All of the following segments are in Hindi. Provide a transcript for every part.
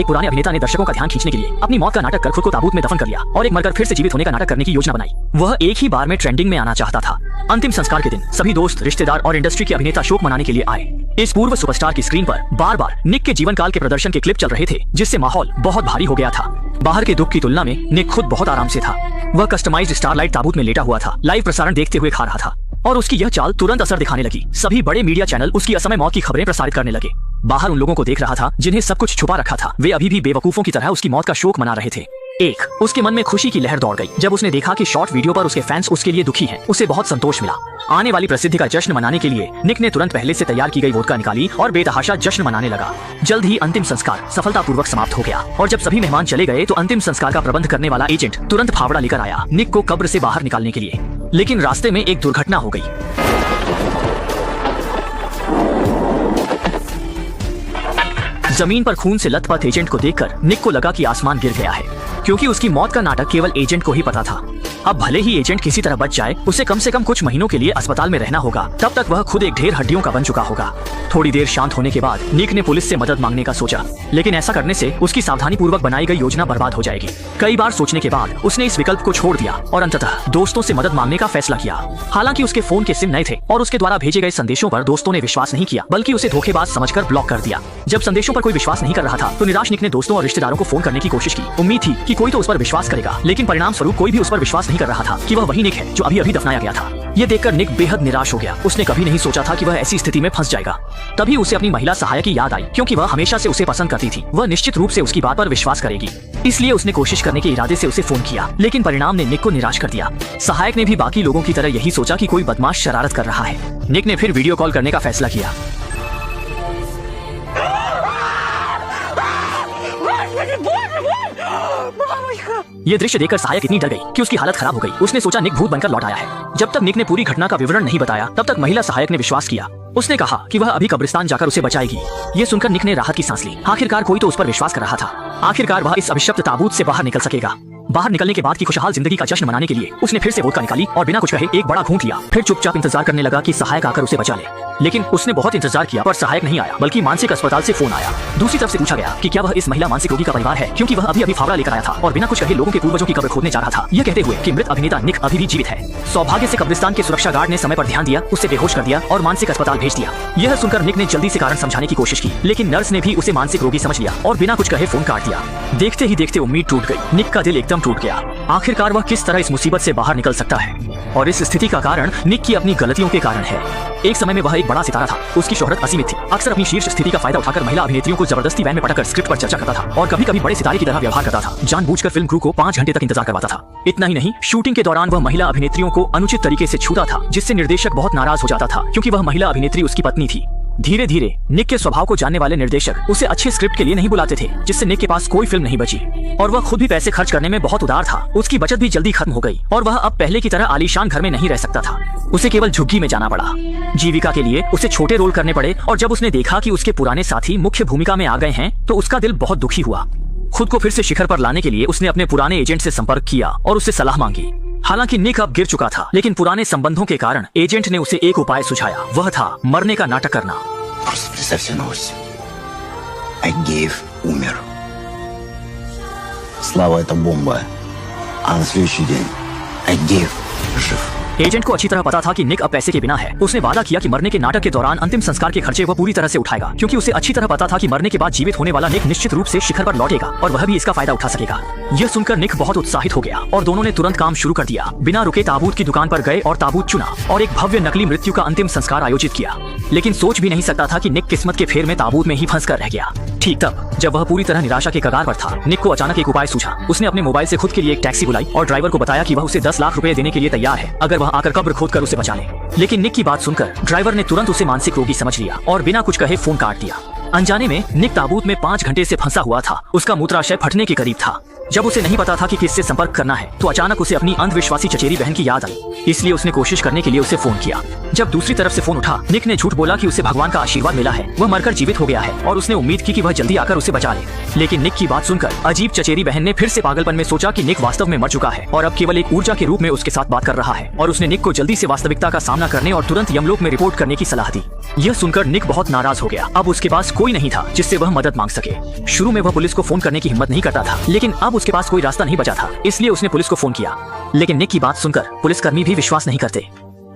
एक पुराने अभिनेता ने दर्शकों का ध्यान खींचने के लिए अपनी मौत का नाटक कर खुद को ताबूत में दफन कर लिया और एक मरकर फिर से जीवित होने का नाटक करने की योजना बनाई। वह एक ही बार में ट्रेंडिंग में आना चाहता था। अंतिम संस्कार के दिन सभी दोस्त, रिश्तेदार और इंडस्ट्री के अभिनेता शोक मनाने के लिए आए। इस पूर्व सुपरस्टार की स्क्रीन पर बार बार निक के जीवन काल के प्रदर्शन के क्लिप चल रहे थे, जिससे माहौल बहुत भारी हो गया था। बाहर के दुख की तुलना में निक खुद बहुत आराम से था। वह कस्टमाइज्ड स्टारलाइट ताबूत में लेटा हुआ था, लाइव प्रसारण देखते हुए खा रहा था और उसकी यह चाल तुरंत असर दिखाने लगी। सभी बड़े मीडिया चैनल उसकी असमय मौत की खबरें प्रसारित करने लगे। बाहर उन लोगों को देख रहा था जिन्हें सब कुछ छुपा रखा था। वे अभी भी बेवकूफों की तरह उसकी मौत का शोक मना रहे थे। उसके मन में खुशी की लहर दौड़ गई जब उसने देखा कि शॉर्ट वीडियो पर उसके फैंस उसके लिए दुखी हैं। उसे बहुत संतोष मिला। आने वाली प्रसिद्धि का जश्न मनाने के लिए निक ने तुरंत पहले से तैयार की गई वोदका निकाली और बेतहाशा जश्न मनाने लगा। जल्द ही अंतिम संस्कार सफलतापूर्वक समाप्त हो गया और जब सभी मेहमान चले गए तो अंतिम संस्कार का प्रबंध करने वाला एजेंट तुरंत फावड़ा लेकर आया निक को कब्र से बाहर निकालने के लिए। लेकिन रास्ते में एक दुर्घटना हो गई। जमीन पर खून से लथपथ एजेंट को देखकर निक को लगा कि आसमान गिर गया है, क्योंकि उसकी मौत का नाटक केवल एजेंट को ही पता था। अब भले ही एजेंट किसी तरह बच जाए, उसे कम से कम कुछ महीनों के लिए अस्पताल में रहना होगा। तब तक वह खुद एक ढेर हड्डियों का बन चुका होगा। थोड़ी देर शांत होने के बाद निक ने पुलिस से मदद मांगने का सोचा, लेकिन ऐसा करने से उसकी सावधानी पूर्वक बनाई गई योजना बर्बाद हो जाएगी। कई बार सोचने के बाद उसने इस विकल्प को छोड़ दिया और अंततः दोस्तों से मदद मांगने का फैसला किया। हालांकि उसके फोन के सिम नए थे और उसके द्वारा भेजे गए संदेशों पर दोस्तों ने विश्वास नहीं किया, बल्कि उसे धोखेबाज समझकर ब्लॉक कर दिया। जब संदेशों पर कोई विश्वास नहीं कर रहा था तो निराश निक ने दोस्तों और रिश्तेदारों को फोन करने की कोशिश की। उम्मीद थी कि कोई तो उस पर विश्वास करेगा, लेकिन परिणाम स्वरूप कोई भी उस पर विश्वास नहीं कर रहा था कि वह वही निक है जो अभी अभी दफनाया गया था। ये देखकर निक बेहद निराश हो गया। उसने कभी नहीं सोचा था कि वह ऐसी स्थिति में फंस जाएगा। तभी उसे अपनी महिला सहायक की याद आई, क्योंकि वह हमेशा से उसे पसंद करती थी। वह निश्चित रूप से उसकी बात पर विश्वास करेगी, इसलिए उसने कोशिश करने के इरादे से उसे फोन किया, लेकिन परिणाम ने निक को निराश कर दिया। सहायक ने भी बाकी लोगों की तरह यही सोचा कि कोई बदमाश शरारत कर रहा है। निक ने फिर वीडियो कॉल करने का फैसला किया। ये दृश्य देखकर सहायक इतनी डर गई कि उसकी हालत खराब हो गई। उसने सोचा निक भूत बनकर लौट आया है। जब तक निक ने पूरी घटना का विवरण नहीं बताया, तब तक महिला सहायक ने विश्वास किया। उसने कहा कि वह अभी कब्रिस्तान जाकर उसे बचाएगी। ये सुनकर निक ने राहत की सांस ली। आखिरकार कोई तो उस पर विश्वास कर रहा था। आखिरकार वह इस अभिशप्त ताबूत से बाहर निकल सकेगा। बाहर निकलने के बाद की खुशहाल जिंदगी का जश्न मनाने के लिए उसने फिर से वोदका निकाली और बिना कुछ कहे एक बड़ा घूंट लिया। फिर चुपचाप इंतजार करने लगा कि सहायक आकर उसे बचा ले। लेकिन उसने बहुत इंतजार किया पर सहायक नहीं आया, बल्कि मानसिक अस्पताल से फोन आया। दूसरी तरफ से पूछा गया कि क्या वह इस महिला मानसिक रोगी का परिवार है, क्योंकि वह अभी अभी फावड़ा लेकर आया था और बिना कुछ कहे लोगों के पूर्वजों की कब्र खोदने जा रहा था, यह कहते हुए कि मृत अभिनेता निक अभी भी जीवित है। सौभाग्य से कब्रिस्तान के सुरक्षा गार्ड ने समय पर ध्यान दिया, उसे बेहोश कर दिया और मानसिक अस्पताल भेज दिया। यह सुनकर निक ने जल्दी से कारण समझाने की कोशिश की, लेकिन नर्स ने भी उसे मानसिक रोगी समझ लिया और बिना कुछ कहे फोन काट दिया। देखते ही देखते उम्मीद टूट गई। निक का दिल एकदम टूट गया। आखिरकार वह किस तरह इस मुसीबत से बाहर निकल सकता है, और इस स्थिति का कारण निक की अपनी गलतियों के कारण है। एक समय में वह एक बड़ा सितारा था। उसकी शोहरत असीमित थी। अक्सर अपनी शीर्ष स्थिति का फायदा उठाकर महिला अभिनेत्रियों को जबरदस्ती वैन में पटक कर स्क्रिप्ट पर चर्चा करता था और कभी-कभी बड़े सितारे की तरह व्यवहार करता था। जानबूझकर फिल्म क्रू को 5 घंटे तक इंतजार करवाता था। इतना ही नहीं, शूटिंग के दौरान वह महिला अभिनेत्रियों को अनुचित तरीके से छूता था, जिससे निर्देशक बहुत नाराज हो जाता था, क्योंकि वह महिला अभिनेत्री उसकी पत्नी थी। धीरे धीरे निक के स्वभाव को जानने वाले निर्देशक उसे अच्छे स्क्रिप्ट के लिए नहीं बुलाते थे, जिससे निक के पास कोई फिल्म नहीं बची और वह खुद भी पैसे खर्च करने में बहुत उदार था। उसकी बचत भी जल्दी खत्म हो गई और वह अब पहले की तरह आलीशान घर में नहीं रह सकता था। उसे केवल झुग्गी में जाना पड़ा। जीविका के लिए उसे छोटे रोल करने पड़े और जब उसने देखा कि उसके पुराने साथी मुख्य भूमिका में आ गए हैं तो उसका दिल बहुत दुखी हुआ। खुद को फिर से शिखर पर लाने के लिए उसने अपने पुराने एजेंट से संपर्क किया और उससे सलाह मांगी। हालांकि निक अब गिर चुका था, लेकिन पुराने संबंधों के कारण एजेंट ने उसे एक उपाय सुझाया। वह था मरने का नाटक करना। Просто представьте новость. Агеев умер. Слава — это бомба. А на следующий день Агеев жив. एजेंट को अच्छी तरह पता था कि निक अब पैसे के बिना है। उसने वादा किया कि मरने के नाटक के दौरान अंतिम संस्कार के खर्चे वह पूरी तरह से उठाएगा, क्योंकि उसे अच्छी तरह पता था कि मरने के बाद जीवित होने वाला निक निश्चित रूप से शिखर पर लौटेगा और वह भी इसका फायदा उठा सकेगा। यह सुनकर निक बहुत उत्साहित हो गया और दोनों ने तुरंत काम शुरू कर दिया। बिना रुके ताबूत की दुकान पर गए और ताबूत चुना और एक भव्य नकली मृत्यु का अंतिम संस्कार आयोजित किया। लेकिन सोच भी नहीं सकता था कि निक किस्मत के फेर में ताबूत में ही फंस कर रह गया। ठीक तब जब वह पूरी तरह निराशा के कगार पर था, निक को अचानक एक उपाय सूझा। उसने अपने मोबाइल से खुद के लिए एक टैक्सी बुलाई और ड्राइवर को बताया कि वह उसे 10 लाख रुपए देने के लिए तैयार है, अगर वह आकर कब्र खोदकर उसे बचा ले। लेकिन निक की बात सुनकर ड्राइवर ने तुरंत उसे मानसिक रोगी समझ लिया और बिना कुछ कहे फोन काट दिया। अनजाने में निक ताबूत में 5 घंटे से फंसा हुआ था। उसका मूत्राशय फटने के करीब था। जब उसे नहीं पता था कि किससे संपर्क करना है, तो अचानक उसे अपनी अंधविश्वासी चचेरी बहन की याद आई। इसलिए उसने कोशिश करने के लिए उसे फोन किया। जब दूसरी तरफ से फोन उठा, निक ने झूठ बोला कि उसे भगवान का आशीर्वाद मिला है, वह मरकर जीवित हो गया है और उसने उम्मीद की कि वह जल्दी आकर उसे बचा ले। लेकिन निक की बात सुनकर अजीब चचेरी बहन ने फिर से पागलपन में सोचा कि निक वास्तव में मर चुका है और अब केवल एक ऊर्जा के रूप में उसके साथ बात कर रहा है, और उसने निक को जल्दी से वास्तविकता का सामना करने और तुरंत यमलोक में रिपोर्ट करने की सलाह दी। यह सुनकर निक बहुत नाराज हो गया। अब उसके पास कोई कोई नहीं था जिससे वह मदद मांग सके। शुरू में वह पुलिस को फोन करने की हिम्मत नहीं करता था, लेकिन अब उसके पास कोई रास्ता नहीं बचा था, इसलिए उसने पुलिस को फोन किया। लेकिन निक की बात सुनकर पुलिसकर्मी भी विश्वास नहीं करते।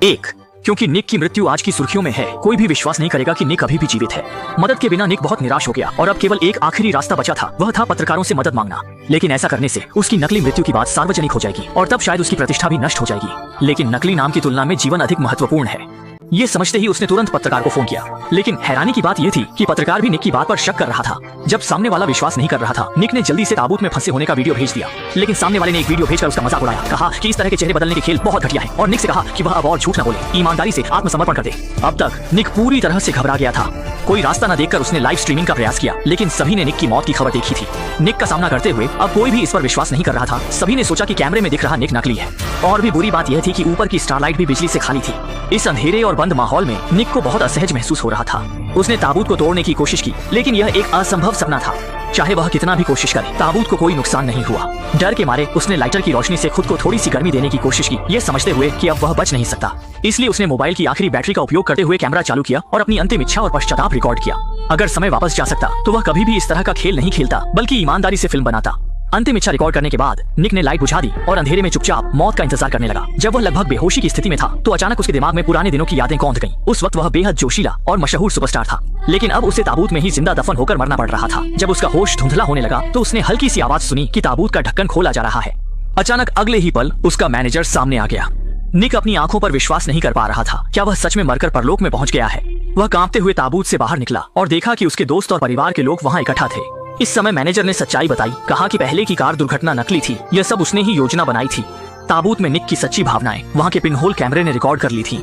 एक, क्योंकि निक की मृत्यु आज की सुर्खियों में है, कोई भी विश्वास नहीं करेगा कि निक अभी भी जीवित है। मदद के बिना निक बहुत निराश हो गया और अब केवल एक आखिरी रास्ता बचा था, वह था पत्रकारों से मदद मांगना। लेकिन ऐसा करने से उसकी नकली मृत्यु की बात सार्वजनिक हो जाएगी और तब शायद उसकी प्रतिष्ठा भी नष्ट हो जाएगी। लेकिन नकली नाम की तुलना में जीवन अधिक महत्वपूर्ण है। ये समझते ही उसने तुरंत पत्रकार को फोन किया। लेकिन हैरानी की बात यह थी कि पत्रकार भी निक की बात पर शक कर रहा था। जब सामने वाला विश्वास नहीं कर रहा था, निक ने जल्दी से ताबूत में फंसे होने का वीडियो भेज दिया। लेकिन सामने वाले ने एक वीडियो भेजकर उसका मजाक उड़ाया, कहा कि इस तरह के चेहरे बदलने के खेल बहुत घटिया है और निक से कहा कि वह अब और झूठ न बोले, ईमानदारी से आत्मसमर्पण कर दे। अब तक निक पूरी तरह से घबरा गया था। कोई रास्ता न देखकर उसने लाइव स्ट्रीमिंग का प्रयास किया, लेकिन सभी ने निक की मौत की खबर देखी थी। निक का सामना करते हुए अब कोई भी इस पर विश्वास नहीं कर रहा था। सभी ने सोचा कि कैमरे में दिख रहा निक नकली है। और भी बुरी बात यह थी कि ऊपर की स्टारलाइट भी बिजली से खाली थी। इस अंधेरे और बंद माहौल में निक को बहुत असहज महसूस हो रहा था। उसने ताबूत को तोड़ने की कोशिश की, लेकिन यह एक असंभव सपना था। चाहे वह कितना भी कोशिश करे, ताबूत को कोई नुकसान नहीं हुआ। डर के मारे उसने लाइटर की रोशनी से खुद को थोड़ी सी गर्मी देने की कोशिश की, ये समझते हुए कि अब वह बच नहीं सकता। इसलिए उसने मोबाइल की आखिरी बैटरी का उपयोग करते हुए कैमरा चालू किया और अपनी अंतिम इच्छा और पश्चाताप रिकॉर्ड किया। अगर समय वापस जा सकता तो वह कभी भी इस तरह का खेल नहीं खेलता, बल्कि ईमानदारी से फिल्म बनाता। अंतिम इच्छा रिकॉर्ड करने के बाद निक ने लाइट बुझा दी और अंधेरे में चुपचाप मौत का इंतजार करने लगा। जब वह लगभग बेहोशी की स्थिति में था तो अचानक उसके दिमाग में पुराने दिनों की यादें कौंध गईं। उस वक्त वह बेहद जोशीला और मशहूर सुपरस्टार था, लेकिन अब उसे ताबूत में ही जिंदा दफन होकर मरना पड़ रहा था। जब उसका होश धुंधला होने लगा तो उसने हल्की सी आवाज सुनी कि ताबूत का ढक्कन खोला जा रहा है। अचानक अगले ही पल उसका मैनेजर सामने आ गया। निक अपनी आंखों पर विश्वास नहीं कर पा रहा था। क्या वह सच में मरकर परलोक में पहुंच गया है? वह कांपते हुए ताबूत से बाहर निकला और देखा कि उसके दोस्त और परिवार के लोग वहां इकट्ठा थे। इस समय मैनेजर ने सच्चाई बताई, कहा कि पहले की कार दुर्घटना नकली थी, यह सब उसने ही योजना बनाई थी। ताबूत में निक की सच्ची भावनाएं वहां के पिनहोल कैमरे ने रिकॉर्ड कर ली थी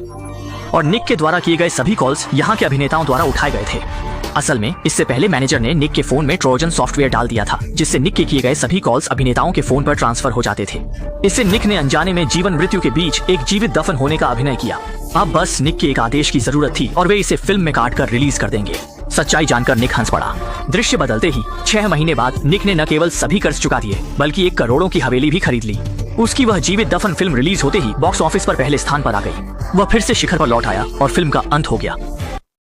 और निक के द्वारा किए गए सभी कॉल्स यहाँ के अभिनेताओं द्वारा उठाए गए थे। असल में इससे पहले मैनेजर ने निक के फोन में ट्रोजन सॉफ्टवेयर डाल दिया था, जिससे निक के किए गए सभी कॉल्स अभिनेताओं के फोन पर ट्रांसफर हो जाते थे। इससे निक ने अनजाने में जीवन मृत्यु के बीच एक जीवित दफन होने का अभिनय किया। अब बस निक के एक आदेश की जरूरत थी और वे इसे फिल्म में काटकर रिलीज कर देंगे। सच्चाई जानकर निक हंस पड़ा। दृश्य बदलते ही 6 महीने बाद निक ने न केवल सभी कर्ज चुका दिए, बल्कि एक करोड़ों की हवेली भी खरीद ली। उसकी वह जीवित दफन फिल्म रिलीज होते ही बॉक्स ऑफिस पर पहले स्थान पर आ गई। वह फिर से शिखर पर लौट आया और फिल्म का अंत हो गया।